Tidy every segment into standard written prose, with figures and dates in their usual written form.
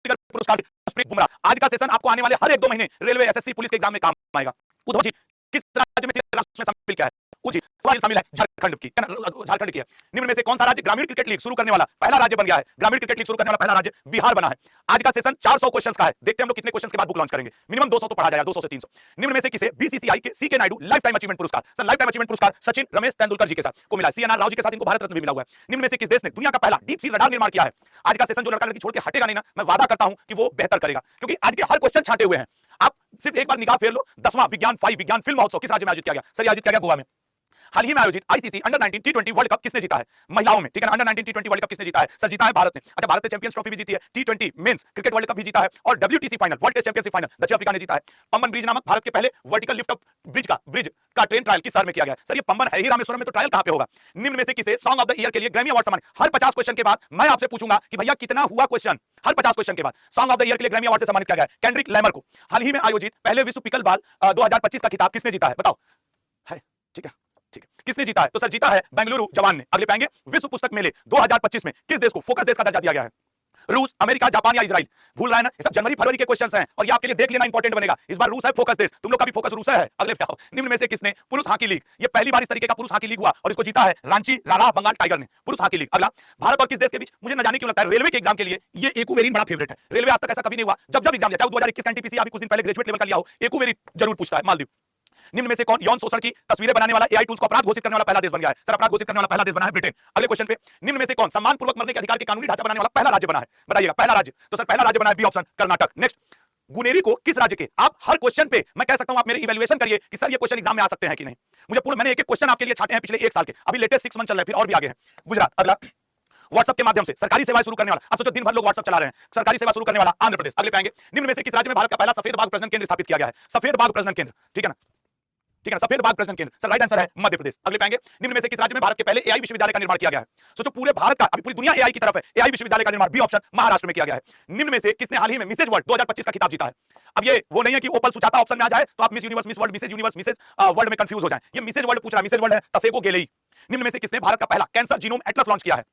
Figure पुरस्कार से जसप्रीत बुमराह। आज का सेशन आपको आने वाले हर 1-2 महीने रेलवे, एसएससी, पुलिस के एग्जाम में काम आएगा। उद्धव जी किस राज्य में राष्ट्र में शामिल क्या है? जी सवाल शामिल है झारखंड की, झारखंड की है। निम्न में से कौन सा राज्य ग्रामीण क्रिकेट लीग शुरू करने वाला पहला राज्य बन गया है? ग्रामीण क्रिकेट लीग शुरू करने वाला पहला राज्य बिहार बना है। आज का सेशन 400 क्वेश्चंस का है। देखते हैं हम लोग कितने क्वेश्चंस के बाद बुक लॉन्च करेंगे। मिनिमम 200 तो पढ़ा जाएगा, 200 से 300। निम्न में से किसे बीसीसीआई के CK Naidu lifetime achievement पुरस्कार, सर लाइफ टाइम अचीवमेंट पुरस्कार सचिन रमेश तेंदुलकर जी के साथ को मिला, सीएनआर राव जी के साथ इनको भारत रत्न भी मिला हुआ है। निम्न में से किस देश ने दुनिया का पहला डीप सी रडार निर्माण किया है? आज का सेशन जो लड़का लड़की छोड़ के हटेगा नहीं ना, मैं वादा करता हूं कि वो बेहतर करेगा, क्योंकि आज के हर क्वेश्चन छाटे हुए हैं। आप सिर्फ एक बार निगाह फेर लो। 10वां विज्ञान फिल्म महोत्सव किस राज्य में आयोजित किया गया? सर आयोजित किया गया गोवा में। हाल ही में आयोजित आईसीसी अंडर 19 टी20 वर्ल्ड कप किसने जीता है? महिलाओं में, ठीक है ना। अंडर 19 टी20 वर्ल्ड कप किसने जीता है? सर जीता है भारत ने। अच्छा, भारत ने चैंपियंस ट्रॉफी भी जीती है, टी20 मेंस क्रिकेट वर्ल्ड कप भी जीता है और WTC final, world test championship final दक्षिण अफ्रीका ने जीता है। पंबन ब्रिज नामक भारत के पहले वर्टिकल लिफ्ट अप ब्रिज का ट्रेन ट्रायल किस शहर में किया गया? सर ये पंबन है ही, रामेश्वरम में, तो ट्रायल कहां पे होगा? निम्न में से किसे सॉन्ग ऑफ द ईयर के लिए ग्रैमी अवार्ड सम्मानित? हर 50 क्वेश्चन के बाद मैं आपसे पूछूंगा कि भैया कितना हुआ क्वेश्चन। हर 50 क्वेश्चन के बाद सॉन्ग ऑफ द ईयर के लिए ग्रैमी अवार्ड से सम्मानित किया गया है केंड्रिक लैमर को। हाल ही में आयोजित पहले विश्व पिकलबॉल 2025 का खिताब किसने जीता है? बताओ। है ठीक है, ठीक है, किसने जीता है? तो सर जीता है बेंगलुरु जवान ने। अगले पाएंगे विश्व पुस्तक मेले 2025 में किस देश को फोकस देश का दर्जा दिया गया है? रूस, अमेरिका, जापान या इजराइल? भूल रहा है ना, ये सब जनवरी फरवरी के क्वेश्चंस हैं और ये आपके लिए देख लेना इंपॉर्टेंट बनेगा। इस बार रूस है फोकस देश, तुम लोग का भी फोकस रूस है। अगले पे आओ। निम्न में से किसने पुरुष हॉकी लीग, ये पहली बार इस तरीके का पुरुष हॉकी लीग हुआ और इसको जीता है रांची रारा बंगाल टाइगर ने, पुरुष हॉकी लीग। अगला भारत और किस देश के बीच, मुझे न जाने क्यों लगता है रेलवे के एग्जाम के लिए ये एक्वेरियन बड़ा फेवरेट है। रेलवे आज तक ऐसा कभी नहीं हुआ जब एग्जाम दिया, चाहे 2021 का एनटीपीसी अभी कुछ दिन पहले ग्रेजुएट लेवल का लिया हो, एक्वेरियन जरूर पूछता है। मालदीव। निम्न में से कौन यौन शोषण की तस्वीरें बनाने वाला एआई टूल्स को अपराध घोषित करने वाला पहला देश बन गया है? सर अपराध घोषित करने वाला पहला देश बना है ब्रिटेन। अगले क्वेश्चन पे, निम्न में से कौन सम्मानपूर्वक मरने के अधिकार के कानूनी ढांचा बनाने वाला पहला राज्य बना है? बताइएगा पहला राज्य। तो सर पहला राज्य बना है B option, Karnataka. Next, Guneri को किस राज्य के, आप हर क्वेश्चन पे मैं कह सकता हूं आप मेरे इवैल्यूएशन करिए कि सर ये क्वेश्चन एग्जाम में आ सकते हैं कि नहीं। मुझे पूर्ण मैंने एक एक क्वेश्चन आपके लिए छाटे हैं पिछले 1 साल के, अभी लेटेस्ट 6 मंथ चल रहे हैं, फिर और भी आगे है। गुजरात। अगला, व्हाट्सएप के माध्यम से सरकारी सेवाएं शुरू करने वाला, आप सोचो दिन भर लोग व्हाट्सएप चला रहे हैं, सरकारी सेवा शुरू करने वाला आंध्र प्रदेश। अगले पाएंगे, निम्न में से किस राज्य में भारत का पहला सफेद बाघ प्रजनन केंद्र स्थापित किया गया है? सफेद बाघ प्रजनन केंद्र, ठीक है ना, ठीक है, सफेद बाघ प्रजनन केंद्र। सर राइट आंसर है मध्य प्रदेश। अगले पाएंगे, निम्न में से किस राज्य में भारत के पहले एआई विश्वविद्यालय का निर्माण किया गया है? सोचो पूरे भारत का, अभी पूरी दुनिया एआई की तरफ है, एआई विश्वविद्यालय का निर्माण बी ऑप्शन महाराष्ट्र में किया गया है। निम्न में से किसने हाल ही में मिसेज वर्ल्ड 2025 का खिताब जीता है? अब ये वो नहीं है कि ओपल सुचाता ऑप्शन में आ जाए तो आप Miss Universe, Miss World, Mrs Universe, Mrs World में कंफ्यूज हो जाए। ये मिसेज वर्ल्ड पूछ रहा है, मिसेज वर्ल्ड है तसेगो गेलेई। निम्न में से किसने भारत का पहला कैंसर जीनोम एटलस लॉन्च किया है?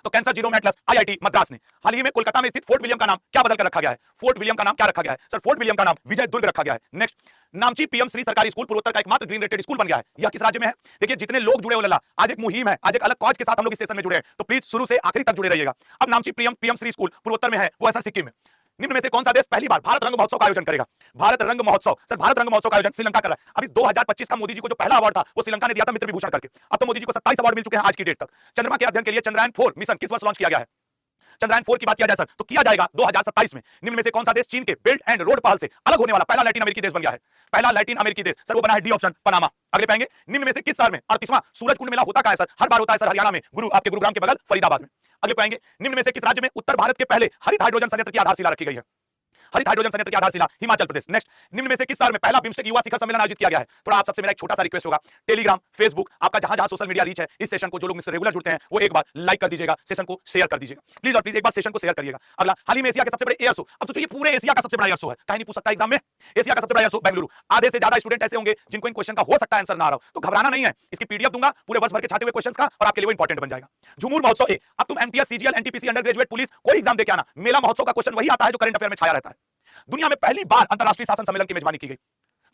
तो cancer genome Atlas IIT Madras ने। हाल ही में कोलकाता में स्थित फोर्ट विलियम का नाम क्या बदलकर रखा गया है? फोर्ट विलियम का नाम क्या रखा गया है? सर फोर्ट विलियम का नाम विजय दुर्ग रखा गया है। नेक्स्ट, नामची पीएम श्री सरकारी स्कूल पूर्वोत्तर का एकमात्र ग्रीन रेटेड स्कूल बन गया है, यह किस राज्य में है? देखिए जितने लोग जुड़े हो लल्ला, आज एक मुहिम है, आज एक अलग कॉज के साथ हम लोग इस सेशन में जुड़े हैं, तो प्लीज शुरू से आखिरी तक जुड़े रहिएगा। अब नामची पीएम श्री स्कूल पूर्वोत्तर में है, वो ऐसा सिक्किम में। निम्न में से कौन सा देश पहली बार भारत रंग महोत्सव का आयोजन करेगा? भारत रंग महोत्सव, सर भारत रंग महोत्सव का आयोजन श्रीलंका कर रहा है। अभी 2025 का मोदी जी को जो पहला अवार्ड था वो श्रीलंका ने दिया था मित्र विभूषण करके। अब तो मोदी जी को 27 अवार्ड मिल चुके हैं आज की डेट तक। चंद्रमा के अध्ययन के लिए चंद्रयान 4 मिशन किस वर्ष लॉन्च किया गया है? चंद्रयान 4 की बात किया जाए सर तो किया जाएगा 2027 में। निम्न में से कौन सा देश चीन के बेल्ट एंड रोड पहल से अलग होने वाला पहला लैटिन अमेरिकी देश बन गया है? पहला लैटिन अमेरिकी देश, सर वो बना है डी ऑप्शन, पनामा। अगले पाएंगे, निम्न में से किस शहर में 38वां सूरज कुंड मेला होता कहां है? सर हर बार होता है सर हरियाणा में, आपके गुरुग्राम के बगल फरीदाबाद में। अगले पाएंगे, निम्न में से किस राज्य में उत्तर भारत के पहले हरित हाइड्रोजन संयंत्र की आधारशिला रखी गई है? हरित हाइड्रोजन संयंत्र की आधारशिला हिमाचल प्रदेश। नेक्स्ट, निम्न में से किस शहर में पहला बिम्स्टेक युवा शिखर सम्मेलन आयोजित किया गया है? थोड़ा आप सबसे मेरा एक छोटा सा रिक्वेस्ट होगा, टेलीग्राम, फेसबुक, आपका जहां जहां सोशल मीडिया रीच है, इस सेशन को जो लोग मुझसे रेगुलर जुड़ते हैं वो एक बार लाइक कर दीजिएगा, सेशन को शेयर कर दीजिएगा प्लीज, और प्लीज एक बार सेशन को शेयर करिएगा। अगला, हाल ही में एशिया के सबसे बड़े एयर शो, अब सोचिए पूरे एशिया का सबसे बड़ा एयर शो है, कहीं नहीं पूछ सकता एग्जाम में, एशिया का सबसे बड़ा एयर शो बेंगलुरु। आधे से ज्यादा स्टूडेंट ऐसे होंगे जिनको इन क्वेश्चन का हो सकता है आंसर ना आ रहा हो, तो घबराना नहीं है, इसकी पीडीएफ दूंगा पूरे वर्ष भर के छाटे हुए क्वेश्चंस का और आपके लिए वो इंपॉर्टेंट बन जाएगा। झुमूर महोत्सव ए, अब तुम MTS, CGL, NTPC, under graduate, police कोई एग्जाम दे के आना, मेला महोत्सव का क्वेश्चन वही आता है जो करंट अफेयर में छाया रहता है। दुनिया में पहली बार अंतरराष्ट्रीय शासन सम्मेलन की मेजबानी की गई,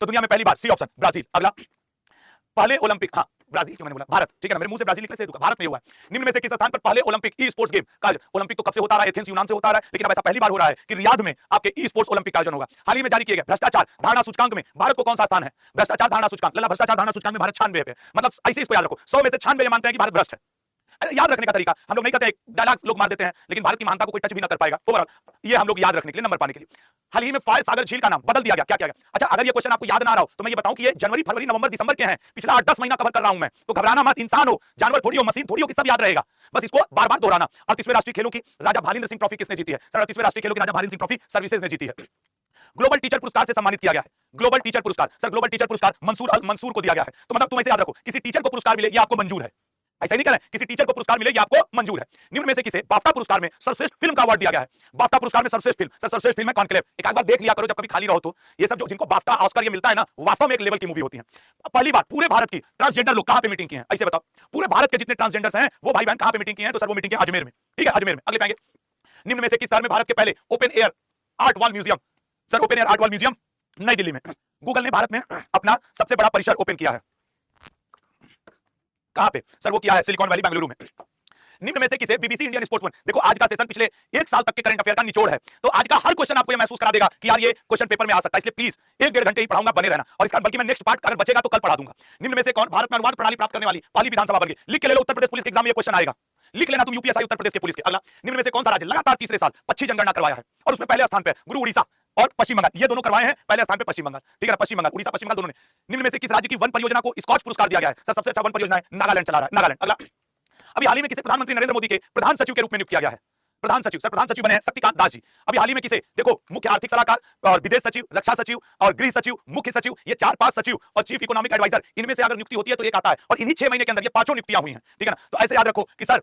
तो दुनिया में पहली बार सी ऑप्शन ब्राजील। अगला, पहले ओलंपिक, हाँ ब्राजील क्यों मैंने बोला, भारत, ठीक है ना, मेरे मुंह से ब्राजील निकले से भारत में हुआ है। निम्न में से किस स्थान पर पहले ओलंपिक ई स्पोर्ट्स गेम का, ओलंपिक तो कब से होता रहा है, एथेंस यूनान से होता रहा है, लेकिन अब ऐसा पहली बार हो रहा है कि रियाद में आपके ई स्पोर्ट्स ओलंपिक का आयोजन होगा। हाल ही में जारी किए गए भ्रष्टाचार धारणा सूचकांक में भारत को कौन सा स्थान है? भ्रष्टाचार धारणा सूचकांक, लल्ला भ्रष्टाचार धारणा सूचकांक में भारत 96 पे, मतलब ऐसे इसको याद रखो, 100 में से 96 मानते हैं कि भारत भ्रष्ट है। याद रखने का तरीका हम लोग नहीं करते, डायलॉग्स लोग मार देते हैं, लेकिन भारत की महानता को कोई टच भी ना कर पाएगा। ओवरऑल ये हम लोग याद रखने के लिए, नंबर पाने के लिए। हाल ही में फायर सागर झील का नाम बदल दिया गया, क्या किया गया? अच्छा, अगर ये क्वेश्चन आपको याद ना आ रहा हो तो मैं ये बताऊं कि ये जनवरी, फरवरी, नवंबर, दिसंबर के हैं, पिछला 8-10 महीना कवर कर रहा हूं मैं, तो घबराना मत, इंसान हो, जानवर थोड़ी हो, मशीन थोड़ी हो कि सब याद रहेगा, बस इसको बार बार दोहराना। 38वें राष्ट्रीय खेलों की राजा भालिंद्र सिंह ट्रॉफी किसने जीती है? सर 38वें राष्ट्रीय खेलों की राजा भालिंद्र सिंह ट्रॉफी सर्विसेज ने जीती है। ग्लोबल टीचर पुरस्कार से सम्मानित किया गया है, ग्लोबल टीचर पुरस्कार, सर ग्लोबल टीचर पुरस्कार मंसूर अल मंसूर को दिया गया है। तो मतलब तुम ऐसे याद रखो, किसी टीचर को पुरस्कार मिले ये आपको मंजूर है, ऐसा नहीं कह रहे हैं, किसी टीचर को पुरस्कार मिले ये आपको मंजूर है। निम्न में से किसे बाफ्टा पुरस्कार में सर्वश्रेष्ठ फिल्म का अवार्ड दिया गया है? बाफ्टा पुरस्कार में सर्वश्रेष्ठ फिल्म, सर सर्वश्रेष्ठ फिल्म है कॉन्क्लेव, एक बार देख लिया करो जब कभी खाली रहो तो। ये सब जो जिनको बाफ्टा ऑस्कर ये मिलता है ना, वास्तव में एक लेवल की मूवी होती है। पहली बार पूरे भारत की ट्रांसजेंडर लोग कहां पे मीटिंग की है, ऐसे बताओ, पूरे भारत के जितने ट्रांसजेंडर्स हैं वो भाई बहन कहां पे मीटिंग की है? तो सर वो मीटिंग की अजमेर में, ठीक है, अजमेर में। अगले पाएंगे, निम्न में से किस शहर में भारत के पहले open air art wall museum, sir open air art wall museum नई दिल्ली में। गूगल ने भारत में अपना सबसे बड़ा परिसर ओपन किया है, कहां पे सर? वो किया है सिलिकॉन वैली बेंगलुरु में। निम्न में से किसे बीबीसी इंडियन स्पोर्ट्समैन, देखो आज का सेशन पिछले एक साल तक के करंट अफेयर का निचोड़ है, तो आज का हर क्वेश्चन आपको ये महसूस करा देगा कि यार ये क्वेश्चन पेपर में आ सकता है, इसलिए प्लीज 1-1.5 घंटे ही पढ़ाऊंगा, बने रहना। और इसका बल्कि मैं नेक्स्ट पार्ट अगर बचेगा तो कल पढ़ा दूंगा। निम्न में से कौन भारत में अनुवाद प्रणाली प्राप्त करने वाली पहली विधानसभा बन गई? लिख के ले लो, उत्तर प्रदेश पुलिस के एग्जाम में ये क्वेश्चन आएगा, लिख लेना तुम, यूपीएसआई उत्तर प्रदेश के पुलिस के। अगला, निम्न में से कौन सा राज्य लगातार तीसरे साल पक्षी जनगणना करवाया है और उसमें पहले स्थान पे गुरु उड़ीसा और पश्चिम बंगाल, ये दोनों करवाए हैं, पहले स्थान पे पश्चिम बंगाल, ठीक है, पश्चिम बंगाल, उड़ीसा पश्चिम बंगाल दोनों ने। निम्न में से किस राज्य की वन परियोजना को स्कॉच पुरस्कार दिया गया है? सर सबसे अच्छा वन परियोजना है नागालैंड चला रहा है, नागालैंड। अगला, अभी हाल ही में किसे प्रधानमंत्री नरेंद्र मोदी के प्रधान सचिव के रूप में नियुक्त किया गया है? प्रधान सचिव, सर प्रधान सचिव बने हैं शक्तिकांत दास जी। अभी हाल ही में किसे, देखो मुख्य आर्थिक सलाहकार और विदेश सचिव, रक्षा सचिव और गृह सचिव, मुख्य सचिव, ये 4-5 सचिव और चीफ इकोनॉमिक एडवाइजर, इनमें से अगर नियुक्ति होती है तो एक आता है, और इन्हीं 6 महीने के अंदर ये 5 नियुक्तियां हुई हैं, ठीक है ना। तो ऐसे याद रखो कि सर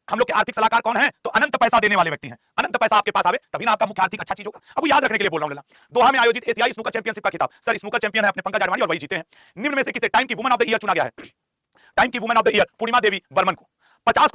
हम लोग के आर्थिक सलाहकार कौन है? तो अनंत पैसा देने वाले व्यक्ति हैं। अनंत पैसा आपके पास आवे तभी ना आपका मुख्य आर्थिक अच्छा चीज होगा। अब याद रखने के लिए बोल रहा हूं। दोहा में आयोजित एशियाई स्नूकर चैंपियनशिप का खिताब, सर स्नूकर चैंपियन है अपने पंकज आडवाणी और वही जीते हैं। निम्न में से किसे टाइम की वुमन ऑफ द ईयर चुना गया है? टाइम की वुमन ऑफ द ईयर पूर्णिमा देवी बर्मन को। 50